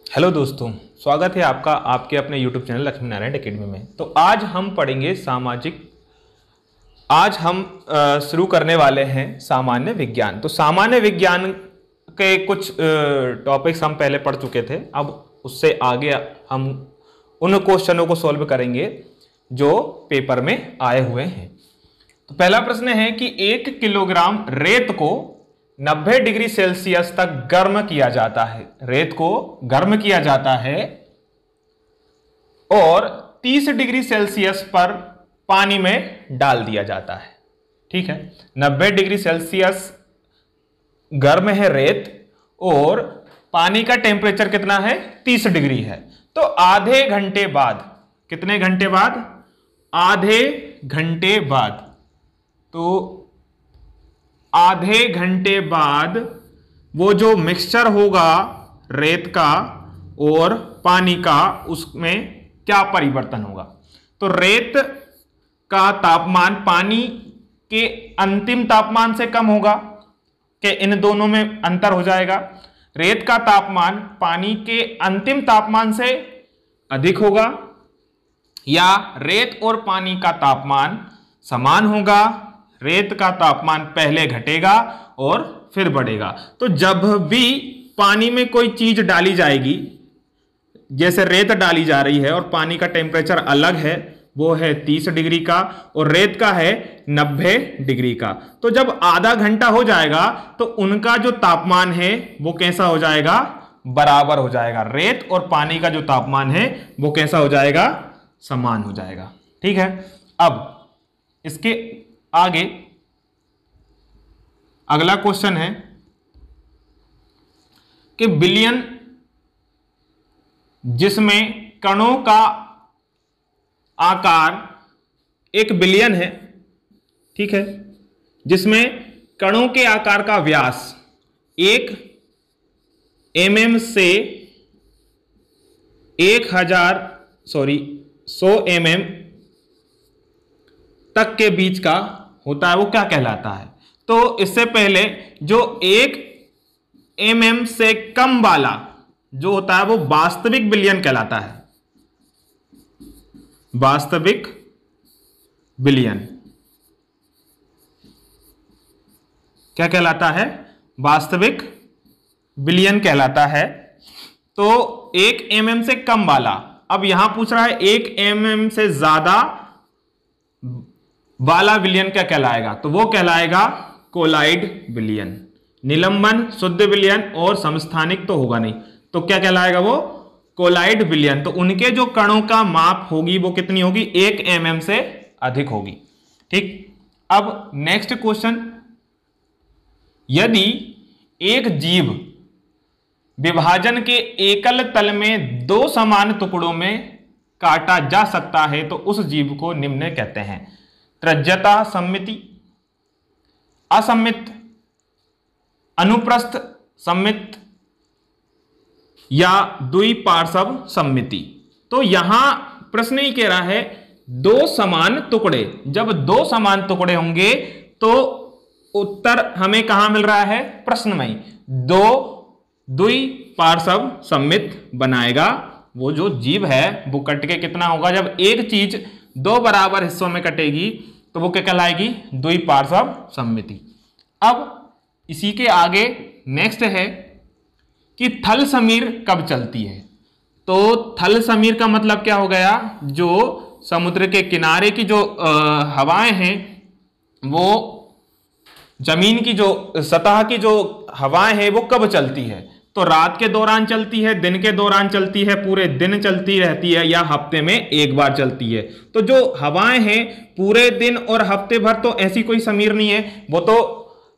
Hello दोस्तों, स्वागत है आपका आपके अपने YouTube channel Lakshmi Narayan academy में। तो आज हम पढ़ेंगे आज हम शुरू करने वाले हैं सामान्य विज्ञान। तो सामान्य विज्ञान के कुछ टॉपिक्स हम पहले पढ़ चुके थे। अब उससे आगे हम उन क्वेश्चनों को सॉल्व करेंगे जो पेपर में आए हुए हैं। तो पहला प्रश्न है कि 1 किलोग्राम रेत को 90 डिग्री सेल्सियस तक गर्म किया जाता है। रेत को गर्म किया जाता है और 30 डिग्री सेल्सियस पर पानी में डाल दिया जाता है। ठीक है, 90 डिग्री सेल्सियस गर्म है रेत और पानी का टेम्परेचर कितना है, 30 डिग्री है। तो आधे घंटे बाद, कितने घंटे बाद, आधे घंटे बाद, तो आधे घंटे बाद वो जो मिक्सचर होगा रेत का और पानी का, उसमें क्या परिवर्तन होगा। तो रेत का तापमान पानी के अंतिम तापमान से कम होगा कि इन दोनों में अंतर हो जाएगा। रेत का तापमान पानी के अंतिम तापमान से अधिक होगा या रेत और पानी का तापमान समान होगा। रेत का तापमान पहले घटेगा और फिर बढ़ेगा। तो जब भी पानी में कोई चीज डाली जाएगी, जैसे रेत डाली जा रही है और पानी का टेम्परेचर अलग है, वो है 30 डिग्री का और रेत का है 90 डिग्री का। तो जब आधा घंटा हो जाएगा तो उनका जो तापमान है वो कैसा हो जाएगा, बराबर हो जाएगा। रेत और पानी का जो तापमान है वो कैसा हो जाएगा, समान हो जाएगा। ठीक है, अब इसके आगे अगला क्वेश्चन है कि बिलियन, जिसमें कणों का आकार 1 बिलियन है। ठीक है, जिसमें कणों के आकार का व्यास 1 mm से 100 mm तक के बीच का होता है, वो क्या कहलाता है। तो इससे पहले जो 1 mm से कम वाला जो होता है वो वास्तविक बिलियन कहलाता है। वास्तविक बिलियन क्या कहलाता है, वास्तविक बिलियन कहलाता है। तो 1 mm से कम वाला, अब यहां पूछ रहा है 1 mm से ज्यादा वाला विलियन क्या कहलाएगा, तो वो कहलाएगा कोलाइड विलियन। निलंबन, शुद्ध विलियन और समस्थानिक तो होगा नहीं, तो क्या कहलाएगा वो, कोलाइड विलियन। तो उनके जो कणों का माप होगी वो कितनी होगी, 1 mm से अधिक होगी। ठीक, अब नेक्स्ट क्वेश्चन, यदि एक जीव विभाजन के एकल तल में 2 समान टुकड़ों में काटा जा सकता है तो उस जीव को निम्न कहते हैं। त्रिज्यता सममिति, असममित, अनुप्रस्थ सममित या द्विपार्श्व सममिति। तो यहां प्रश्न ही कह रहा है 2 समान टुकड़े, जब 2 समान टुकड़े होंगे तो उत्तर हमें कहां मिल रहा है, प्रश्न में ही। 2 द्विपार्श्व सममित बनाएगा। वो जो जीव है वो कट के कितना होगा, जब एक चीज 2 बराबर हिस्सों में कटेगी तो वो क्या कहलाएगी, द्विपार्श्व सममिति। अब इसी के आगे नेक्स्ट है कि थल समीर कब चलती है। तो थल समीर का मतलब क्या हो गया, जो समुद्र के किनारे की जो हवाएं हैं, वो जमीन की जो सतह की जो हवाएं हैं वो कब चलती है। तो रात के दौरान चलती है, दिन के दौरान चलती है, पूरे दिन चलती रहती है या हफ्ते में एक बार चलती है। तो जो हवाएं हैं पूरे दिन और हफ्ते भर तो ऐसी कोई समीर नहीं है, वो तो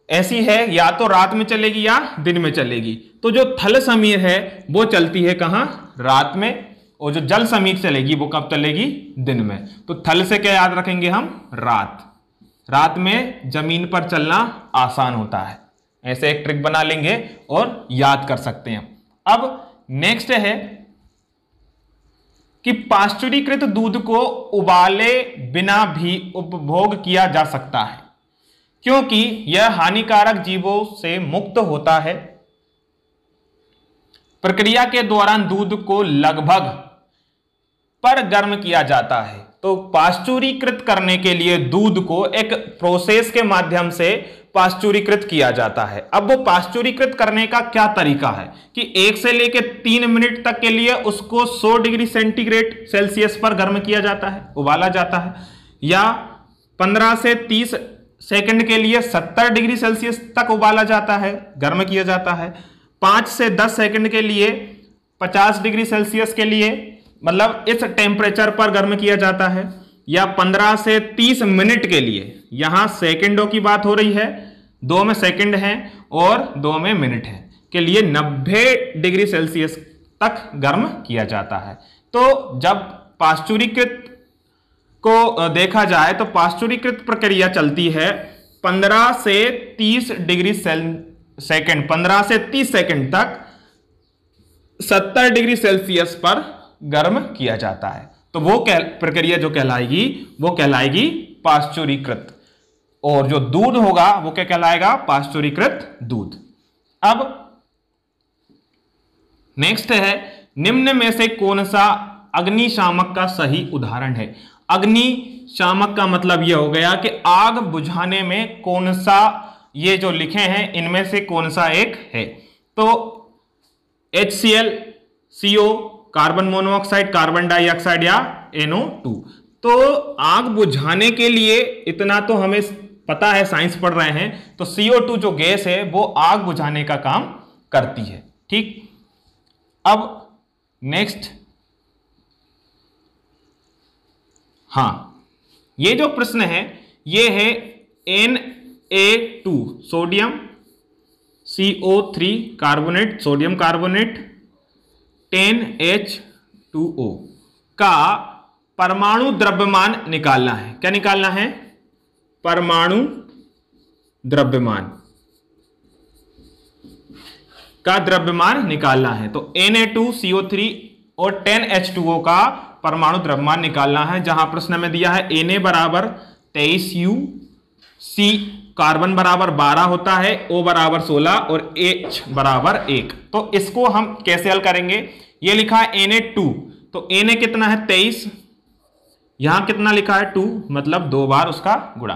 ऐसी है या तो रात में चलेगी या दिन में चलेगी। तो जो थल समीर है वो चलती है कहां, रात में, और जो जल समीर चलेगी वो कब चलेगी, दिन में। तो थल से क्या याद रखेंगे हम, रात। रात में जमीन पर चलना आसान होता है, ऐसे एक ट्रिक बना लेंगे और याद कर सकते हैं। अब नेक्स्ट है कि पाश्चुरीकृत दूध को उबाले बिना भी उपभोग किया जा सकता है क्योंकि यह हानिकारक जीवों से मुक्त होता है। प्रक्रिया के दौरान दूध को लगभग पर गर्म किया जाता है। तो पाश्चुरीकृत करने के लिए दूध को एक प्रोसेस के माध्यम से पाश्चुरीकृत किया जाता है। अब वो पाश्चुरीकृत करने का क्या तरीका है कि 1 से लेकर 3 मिनट तक के लिए उसको 100 डिग्री सेंटीग्रेड सेल्सियस पर गर्म किया जाता है, उबाला जाता है, या 15 से 30 सेकंड के लिए 70 डिग्री सेल्सियस तक उबाला जाता है, गर्म किया जाता है, 5 से 10 सेकंड के लिए 50 डिग्री सेल्सियस के लिए मतलब इस टेम्परेचर पर गर्म किया जाता है, या 15 से 30 मिनट के लिए, यहां सेकंडों की बात हो रही है, 2 में सेकंड है और 2 में मिनट है, के लिए 90 डिग्री सेल्सियस तक गर्म किया जाता है। तो जब पाश्चुरीकृत को देखा जाए तो पाश्चुरीकृत प्रक्रिया चलती है 15 से 30 डिग्री सेकंड 15 से 30 सेकंड तक 70 डिग्री सेल्सियस पर गर्म किया जाता है। तो वो प्रक्रिया जो कहलाएगी वो कहलाएगी पाश्चुरीकृत, और जो दूध होगा वो क्या कहलाएगा? पाश्चुरीकृत दूध। अब नेक्स्ट है, निम्न में से कौन सा अग्निशामक का सही उदाहरण है? अग्निशामक का मतलब यह हो गया कि आग बुझाने में कौन सा, ये जो लिखे हैं इनमें से कौन सा एक है। तो HCl, CO, carbon monoxide, carbon dioxide या NO2। तो आग बुझाने के लिए इतना तो हमें पता है, साइंस पढ़ रहे हैं, तो CO2 जो गैस है वो आग बुझाने का काम करती है। ठीक, अब नेक्स्ट, हाँ, ये जो प्रश्न है ये है Na2 sodium, CO3 carbonate, sodium carbonate, 10H2O का परमाणु द्रव्यमान निकालना है। क्या निकालना है? परमाणु द्रव्यमान का द्रव्यमान निकालना है। तो Na2CO3 और 10H2O का परमाणु द्रव्यमान निकालना है, जहां प्रश्न में दिया है Na बराबर 23U, C कार्बन बराबर 12 होता है, O बराबर 16 और H बराबर 1। तो इसको हम कैसे हल करेंगे? ये लिखा है Na2, तो Na कितना है? 23, यहां कितना लिखा है? 2, मतलब 2 बार उसका गुणा,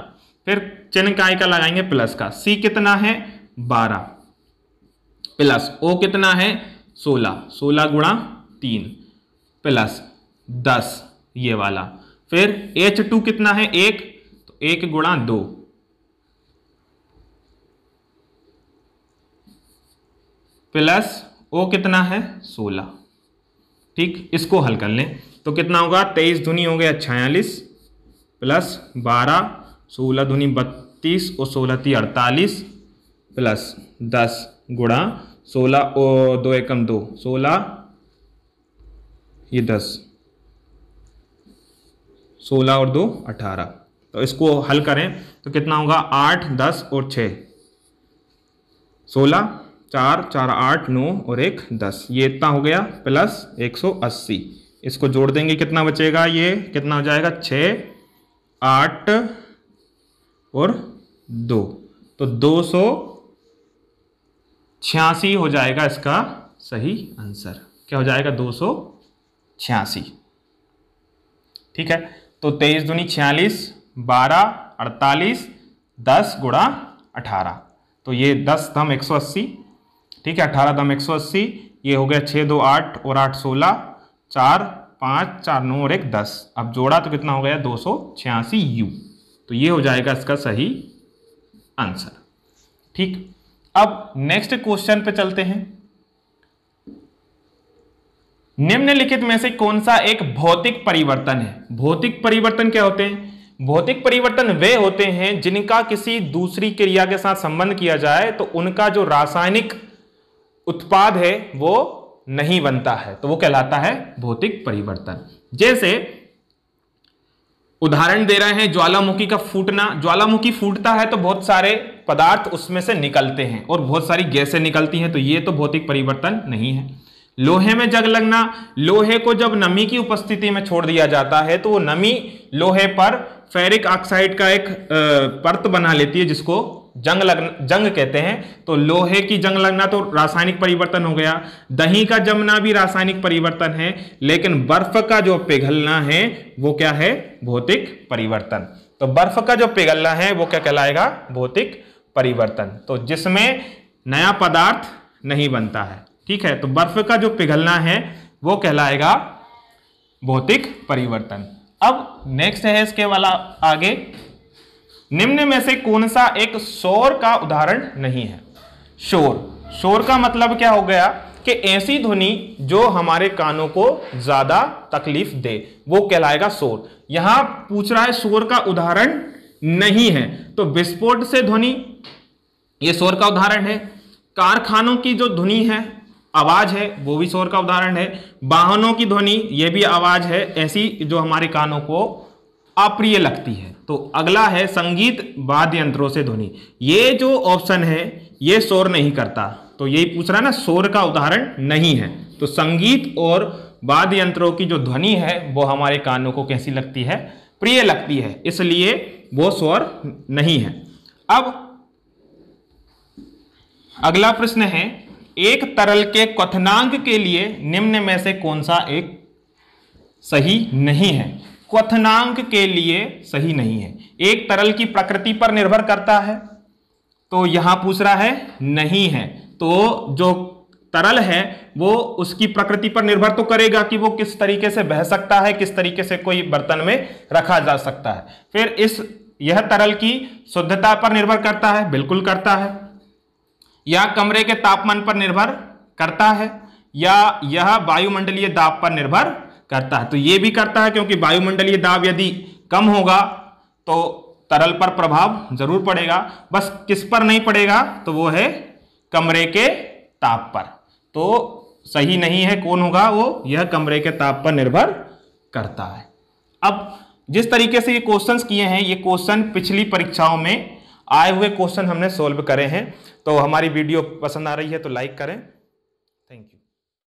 फिर चिन्ह काय का लगाएंगे? प्लस का। C कितना है? 12 प्लस O कितना है? 16, 16 गुणा 3 प्लस 10 ये वाला, फिर H2 कितना है? 1, तो 1 गुणा 2 प्लस O कितना है? 16। ठीक, इसको हल कर लें तो कितना होगा? 23 दूनी हो गया 46 प्लस 12, 16 दूनी 32 और 16 × 48 प्लस 10 गुणा 16 और 2 एकम 2, 16 ये 10, 16 और 2 18। तो इसको हल करें तो कितना होगा? 8, 10 और 6, 16, 4, 4, 8, 9 और 1, 10, ये इतना हो गया प्लस 180। इसको जोड़ देंगे कितना बचेगा? ये कितना हो जाएगा? 6, 8 और 2, तो 286 हो जाएगा इसका सही आंसर। क्या हो जाएगा? 286। ठीक है, तो 23 दूनी 46, 12, 48, 10 गुणा 18, तो ये 10 दम 180। ठीक है, 18 दम 180, ये हो गया 6, 2, 8 और 8, 16, 4, 5, 4, 9 और 1, 10। अब जोड़ा तो कितना हो गया? 286U। तो ये हो जाएगा इसका सही आंसर। ठीक, अब नेक्स्ट क्वेश्चन पे चलते हैं। निम्नलिखित में से कौन सा एक भौतिक परिवर्तन है? भौतिक परिवर्तन क्या होते हैं? भौतिक परिवर्तन वे होते हैं जिनका किसी दूसरी क्रिया के साथ संबंध किया जाए तो उनका जो रासायनिक उत्पाद है वो नहीं बनता है, तो वो कहलाता है भौतिक परिवर्तन। जैसे उदाहरण दे रहे हैं ज्वालामुखी का फूटना। ज्वालामुखी फूटता है तो बहुत सारे पदार्थ उसमें से निकलते हैं और बहुत सारी गैसें निकलती हैं, तो ये तो भौतिक परिवर्तन नहीं है। लोहे में जंग लगना, लोहे को जब नमी की उपस्थिति में छोड़ दिया जाता है तो वो नमी लोहे पर फेरिक ऑक्साइड का एक परत बना लेती है जिसको जंग कहते हैं। तो लोहे की जंग लगना तो रासायनिक परिवर्तन हो गया, दही का जमना भी रासायनिक परिवर्तन है, लेकिन बर्फ का जो पिघलना है वो क्या है? भौतिक परिवर्तन। तो बर्फ का जो पिघलना है वो क्या कहलाएगा? भौतिक परिवर्तन। तो जिसमें नया पदार्थ नहीं बनता है, ठीक है, तो बर्फ का जो पिघलना है वो कहलाएगा भौतिक परिवर्तन। अब नेक्स्ट है इसके वाला आगे, निम्न में से कौन सा एक शोर का उदाहरण नहीं है? शोर का मतलब क्या हो गया कि ऐसी ध्वनि जो हमारे कानों को ज्यादा तकलीफ दे, वो कहलाएगा शोर। यहां पूछ रहा है शोर का उदाहरण नहीं है, तो विस्फोट से ध्वनि ये शोर का उदाहरण है। कारखानों की जो ध्वनि है, आवाज है, वो भी शोर का उदाहरण है। वाहनों की ध्वनि ये भी आवाज है, ऐसी जो हमारे कानों को अप्रिय लगती है। तो अगला है संगीत वाद्य यंत्रों से ध्वनि। ये जो ऑप्शन है ये शोर नहीं करता, तो यही पूछ रहा है ना, शोर का उदाहरण नहीं है। तो संगीत और वाद्य यंत्रों की जो ध्वनि है वो हमारे कानों को कैसी लगती है? प्रिय लगती है, इसलिए वो शोर नहीं है। अब अगला प्रश्न है, एक तरल के क्वथनांक के लिए निम्न में से कौन सा एक सही नहीं है? क्वथनांक के लिए सही नहीं है। एक तरल की प्रकृति पर निर्भर करता है, तो यहां पूछ रहा है नहीं है। तो जो तरल है वो उसकी प्रकृति पर निर्भर तो करेगा कि वो किस तरीके से बह सकता है, किस तरीके से कोई बर्तन में रखा जा सकता है। फिर यह तरल की शुद्धता पर निर्भर करता है, बिल्कुल करता है। या कमरे के तापमान पर निर्भर करता है, या यह वायुमंडलीय दाब पर निर्भर करता है। तो ये भी करता है, क्योंकि वायुमंडलीय दाब यदि कम होगा तो तरल पर प्रभाव जरूर पड़ेगा। बस किस पर नहीं पड़ेगा? तो वो है कमरे के ताप पर। तो सही नहीं है, कौन होगा वो? यह कमरे के ताप पर निर्भर करता है। अब जिस तरीके से ये क्वेश्चंस किए हैं, ये क्वेश्चन पिछली परीक्षाओं में आए हुए क्वेश्चन हमने सोल्व करे हैं। तो हमारी वीडियो पसंद आ रही है तो लाइक करें।